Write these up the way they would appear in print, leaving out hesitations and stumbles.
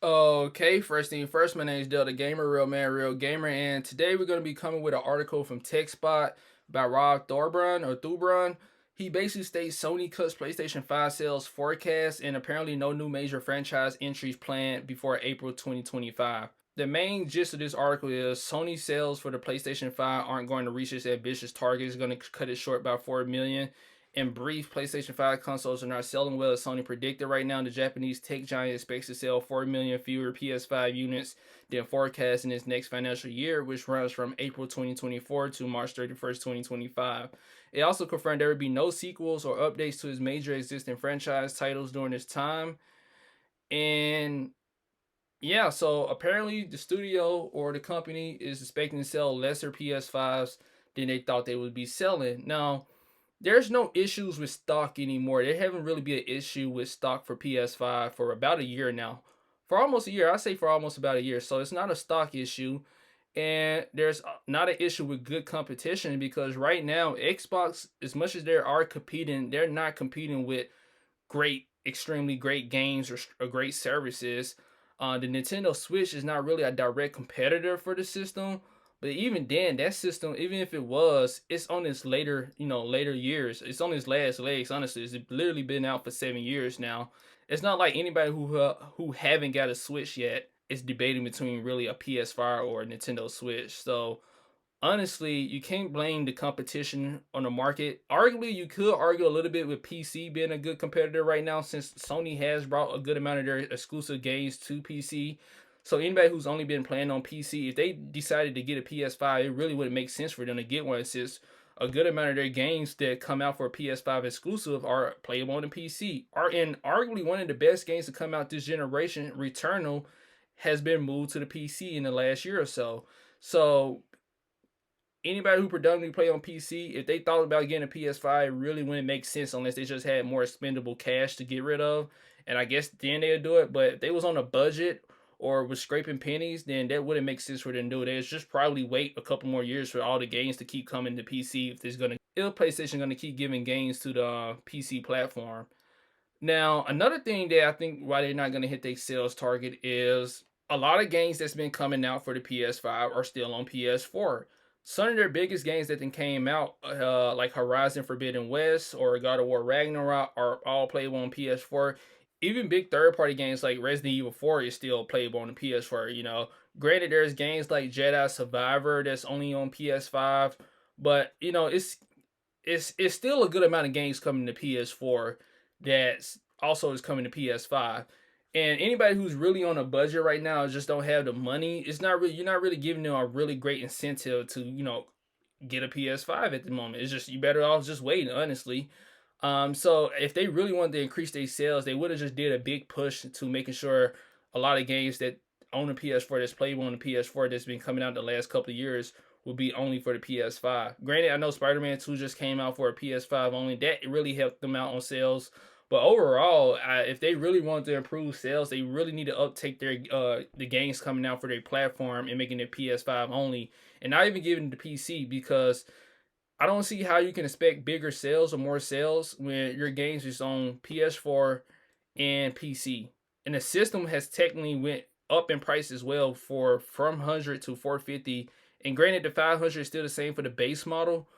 Okay, first thing first, my name is Delta Gamer, real man, real gamer, and today we're going to be coming with an article from TechSpot by Rob Thorbrun. He basically states Sony cuts PlayStation 5 sales forecast and apparently no new major franchise entries planned before April 2025. The main gist of this article is Sony sales for the PlayStation 5 aren't going to reach its ambitious target. It's going to cut it short by 4 million. In brief, PlayStation 5 consoles are not selling well as Sony predicted. Right now, the Japanese tech giant expects to sell 4 million fewer PS5 units than forecast in its next financial year, which runs from April 2024 to March 31st, 2025. It also confirmed there would be no sequels or updates to its major existing franchise titles during this time. And yeah, so apparently the studio or the company is expecting to sell lesser PS5s than they thought they would be selling. Now, there's no issues with stock anymore. There haven't really been an issue with stock for PS5 for about a year now. For almost a year, I say for almost about a year. So it's not a stock issue. And there's not an issue with good competition because right now, Xbox, as much as they are competing, they're not competing with extremely great games or great services. The Nintendo Switch is not really a direct competitor for the system, but even then, that system, even if it was, it's on its later years. It's on its last legs. Honestly, it's literally been out for 7 years now. It's not like anybody who haven't got a Switch yet is debating between really a PS5 or a Nintendo Switch. So honestly, you can't blame the competition on the market. Arguably, you could argue a little bit with PC being a good competitor right now since Sony has brought a good amount of their exclusive games to PC. So anybody who's only been playing on PC, if they decided to get a PS5, it really wouldn't make sense for them to get one since a good amount of their games that come out for a PS5 exclusive are playable on the PC. Are in arguably one of the best games to come out this generation, Returnal, has been moved to the PC in the last year or so. So anybody who predominantly play on PC, if they thought about getting a PS5, it really wouldn't make sense unless they just had more expendable cash to get rid of. And I guess then they'd do it. But if they was on a budget or was scraping pennies, then that wouldn't make sense for them to do it. They'd just probably wait a couple more years for all the games to keep coming to PC if PlayStation gonna keep giving games to the PC platform. Now, another thing that I think why they're not gonna hit their sales target is a lot of games that's been coming out for the PS5 are still on PS4. Some of their biggest games that then came out, like Horizon Forbidden West or God of War Ragnarok, are all playable on PS4. Even big third-party games like Resident Evil 4 is still playable on the PS4. Granted, there's games like Jedi Survivor that's only on PS5, but it's still a good amount of games coming to PS4 that's also is coming to PS5. And anybody who's really on a budget right now just don't have the money. It's not really You're not really giving them a really great incentive to get a PS5 at the moment. It's just you better off just waiting, honestly. So if they really wanted to increase their sales, they would have just did a big push to making sure a lot of games that on the PS4 that's playable on the PS4 that's been coming out the last couple of years will be only for the PS5. Granted, I know Spider-Man 2 just came out for a PS5 only. That really helped them out on sales. But overall, if they really want to improve sales, they really need to uptake their the games coming out for their platform and making it PS5 only, and not even giving it to PC because I don't see how you can expect bigger sales or more sales when your games is on PS4 and PC, and the system has technically went up in price as well for from 100 to 450. And granted, the 500 is still the same for the base model,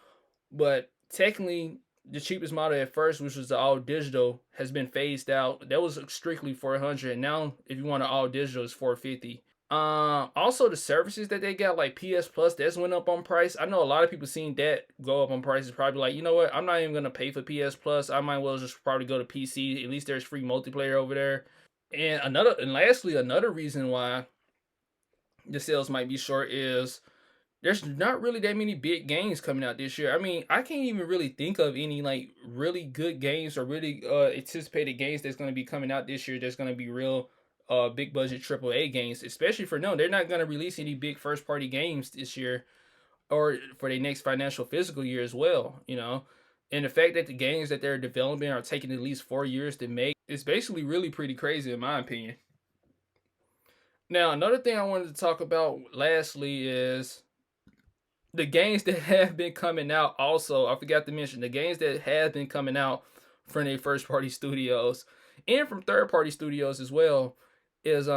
but technically the cheapest model at first, which was the all digital, has been phased out. That was strictly 400. Now, if you want an all digital, it's 450. Also the services that they got, like PS Plus, that's went up on price. I know a lot of people seen that go up on price. Is probably like, you know what? I'm not even gonna pay for PS Plus. I might well just probably go to PC. At least there's free multiplayer over there. And lastly, another reason why the sales might be short is there's not really that many big games coming out this year. I mean, I can't even really think of any like really good games or really anticipated games that's going to be coming out this year that's going to be real big budget AAA games, especially for no, they're not going to release any big first party games this year or for their next financial fiscal year as well. And the fact that the games that they're developing are taking at least 4 years to make is basically really pretty crazy in my opinion. Now, another thing I wanted to talk about lastly is the games that have been coming out. Also, I forgot to mention the games that have been coming out from their first party studios and from third party studios as well. is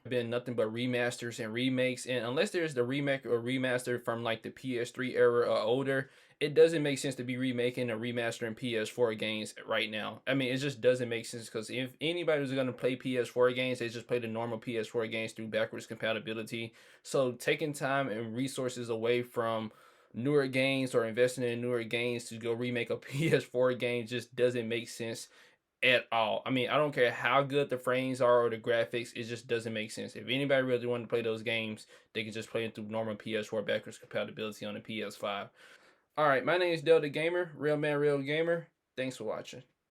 been nothing but remasters and remakes, and unless there's the remake or remaster from like the PS3 era or older, it doesn't make sense to be remaking or remastering PS4 games right now. I mean, it just doesn't make sense, because if anybody was going to play PS4 games, they just play the normal PS4 games through backwards compatibility. So taking time and resources away from newer games or investing in newer games to go remake a PS4 game just doesn't make sense at all. I mean, I don't care how good the frames are or the graphics, it just doesn't make sense. If anybody really wanted to play those games, they can just play it through normal PS4 backwards compatibility on the PS5. All right, my name is Delta Gamer, real man, real gamer. Thanks for watching.